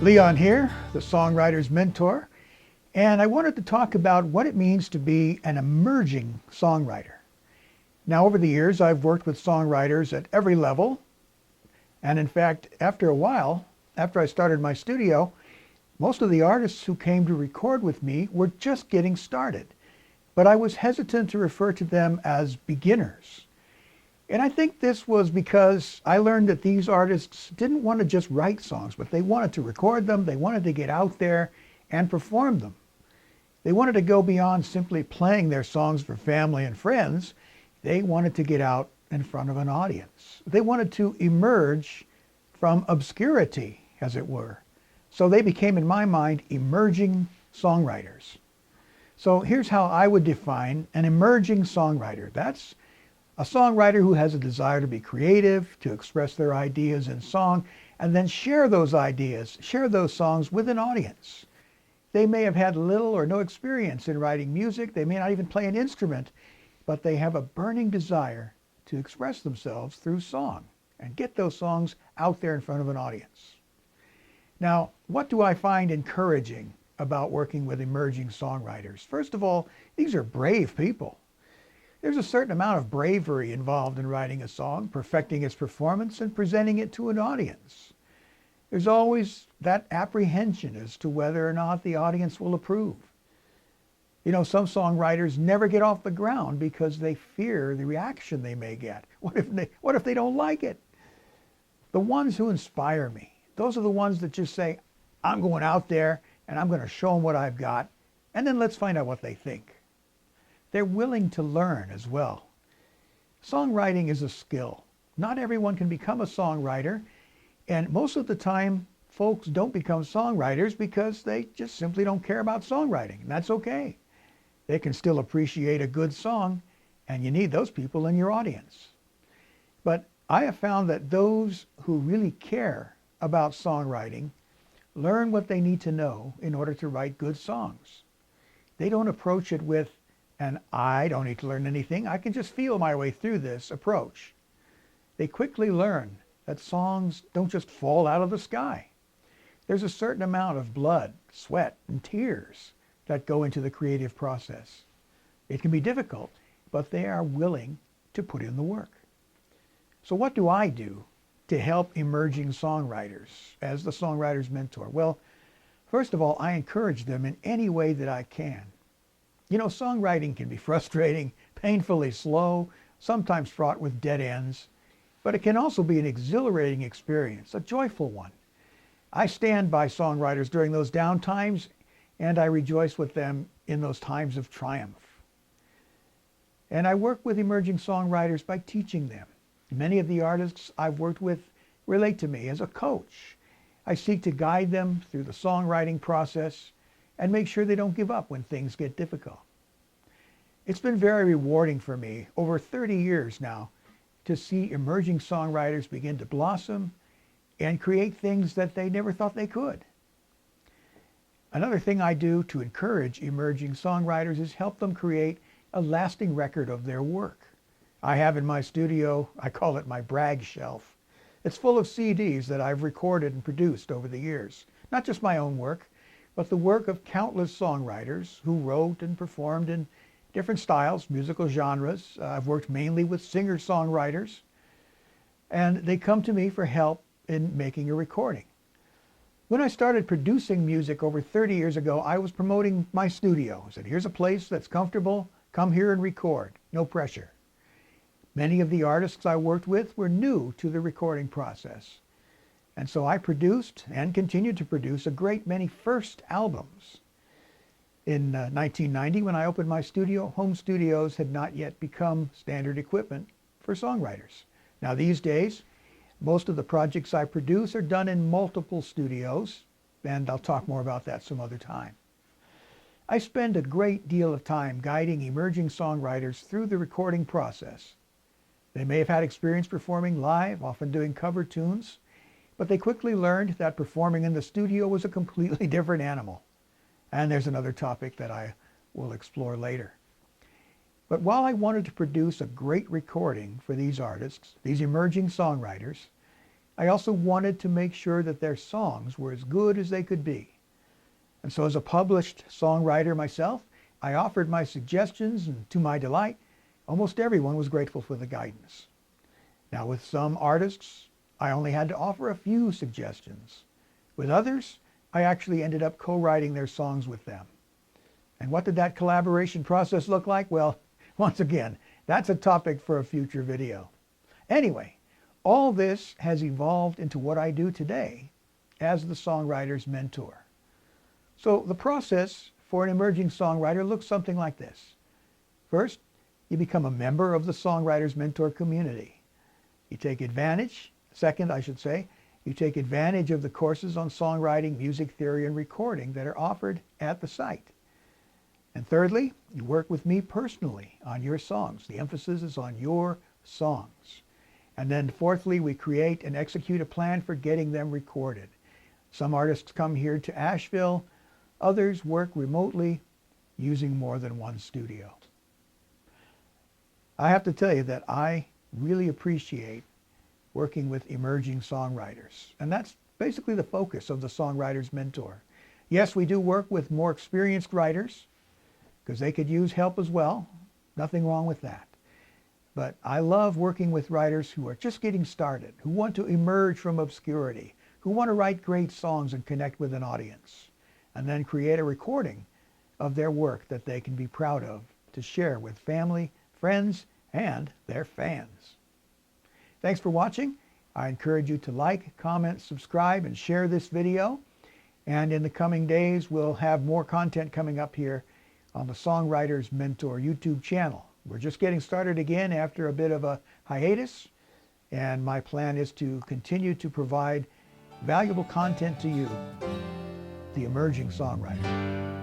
Leon here, the songwriter's mentor, and I wanted to talk about what it means to be an emerging songwriter. Now, over the years, I've worked with songwriters at every level, and in fact, after a while, after I started my studio, most of the artists who came to record with me were just getting started, but I was hesitant to refer to them as beginners. And I think this was because I learned that these artists didn't want to just write songs, but they wanted to record them, they wanted to get out there and perform them. They wanted to go beyond simply playing their songs for family and friends. They wanted to get out in front of an audience. They wanted to emerge from obscurity, as it were. So they became, in my mind, emerging songwriters. So here's how I would define an emerging songwriter. That's a songwriter who has a desire to be creative, to express their ideas in song, and then share those ideas, share those songs with an audience. They may have had little or no experience in writing music. They may not even play an instrument, but they have a burning desire to express themselves through song and get those songs out there in front of an audience. Now, what do I find encouraging about working with emerging songwriters? First of all, these are brave people. There's a certain amount of bravery involved in writing a song, perfecting its performance, and presenting it to an audience. There's always that apprehension as to whether or not the audience will approve. You know, some songwriters never get off the ground because they fear the reaction they may get. What if they don't like it? The ones who inspire me, those are the ones that just say, I'm going out there and I'm going to show them what I've got, and then let's find out what they think. They're willing to learn as well. Songwriting is a skill. Not everyone can become a songwriter, and most of the time, folks don't become songwriters because they just simply don't care about songwriting, and that's okay. They can still appreciate a good song, and you need those people in your audience. But I have found that those who really care about songwriting learn what they need to know in order to write good songs. They don't approach it with and I don't need to learn anything. I can just feel my way through this approach. They quickly learn that songs don't just fall out of the sky. There's a certain amount of blood, sweat, and tears that go into the creative process. It can be difficult, but they are willing to put in the work. So what do I do to help emerging songwriters as the songwriter's mentor? Well, first of all, I encourage them in any way that I can. You know, songwriting can be frustrating, painfully slow, sometimes fraught with dead ends, but it can also be an exhilarating experience, a joyful one. I stand by songwriters during those down times, and I rejoice with them in those times of triumph. And I work with emerging songwriters by teaching them. Many of the artists I've worked with relate to me as a coach. I seek to guide them through the songwriting process and make sure they don't give up when things get difficult. It's been very rewarding for me over 30 years now to see emerging songwriters begin to blossom and create things that they never thought they could. Another thing I do to encourage emerging songwriters is help them create a lasting record of their work. I have in my studio, I call it my brag shelf. It's full of CDs that I've recorded and produced over the years. Not just my own work, but the work of countless songwriters who wrote and performed in different styles, musical genres. I've worked mainly with singer-songwriters, and they come to me for help in making a recording. When I started producing music over 30 years ago, I was promoting my studio. I said, here's a place that's comfortable, come here and record, no pressure. Many of the artists I worked with were new to the recording process. And so I produced and continue to produce a great many first albums. In 1990, when I opened my studio, home studios had not yet become standard equipment for songwriters. Now these days, most of the projects I produce are done in multiple studios, and I'll talk more about that some other time. I spend a great deal of time guiding emerging songwriters through the recording process. They may have had experience performing live, often doing cover tunes, but they quickly learned that performing in the studio was a completely different animal. And there's another topic that I will explore later. But while I wanted to produce a great recording for these artists, these emerging songwriters, I also wanted to make sure that their songs were as good as they could be. And so as a published songwriter myself, I offered my suggestions, and to my delight, almost everyone was grateful for the guidance. Now with some artists, I only had to offer a few suggestions. With others, I actually ended up co-writing their songs with them. And what did that collaboration process look like? Well, once again, that's a topic for a future video. Anyway, all this has evolved into what I do today as the songwriter's mentor. So the process for an emerging songwriter looks something like this. First, you become a member of the Songwriter's Mentor community. You take advantage, second I should say, you take advantage of the courses on songwriting, music theory, and recording that are offered at the site. And thirdly, you work with me personally on your songs. The emphasis is on your songs. And then fourthly, we create and execute a plan for getting them recorded. Some artists come here to Asheville, others work remotely using more than one studio. I have to tell you that I really appreciate working with emerging songwriters. And that's basically the focus of the Songwriter's Mentor. Yes, we do work with more experienced writers because they could use help as well. Nothing wrong with that. But I love working with writers who are just getting started, who want to emerge from obscurity, who want to write great songs and connect with an audience, and then create a recording of their work that they can be proud of to share with family, friends, and their fans. Thanks for watching. I encourage you to like, comment, subscribe, and share this video. And in the coming days, we'll have more content coming up here on the Songwriter's Mentor YouTube channel. We're just getting started again after a bit of a hiatus, and my plan is to continue to provide valuable content to you, the emerging songwriter.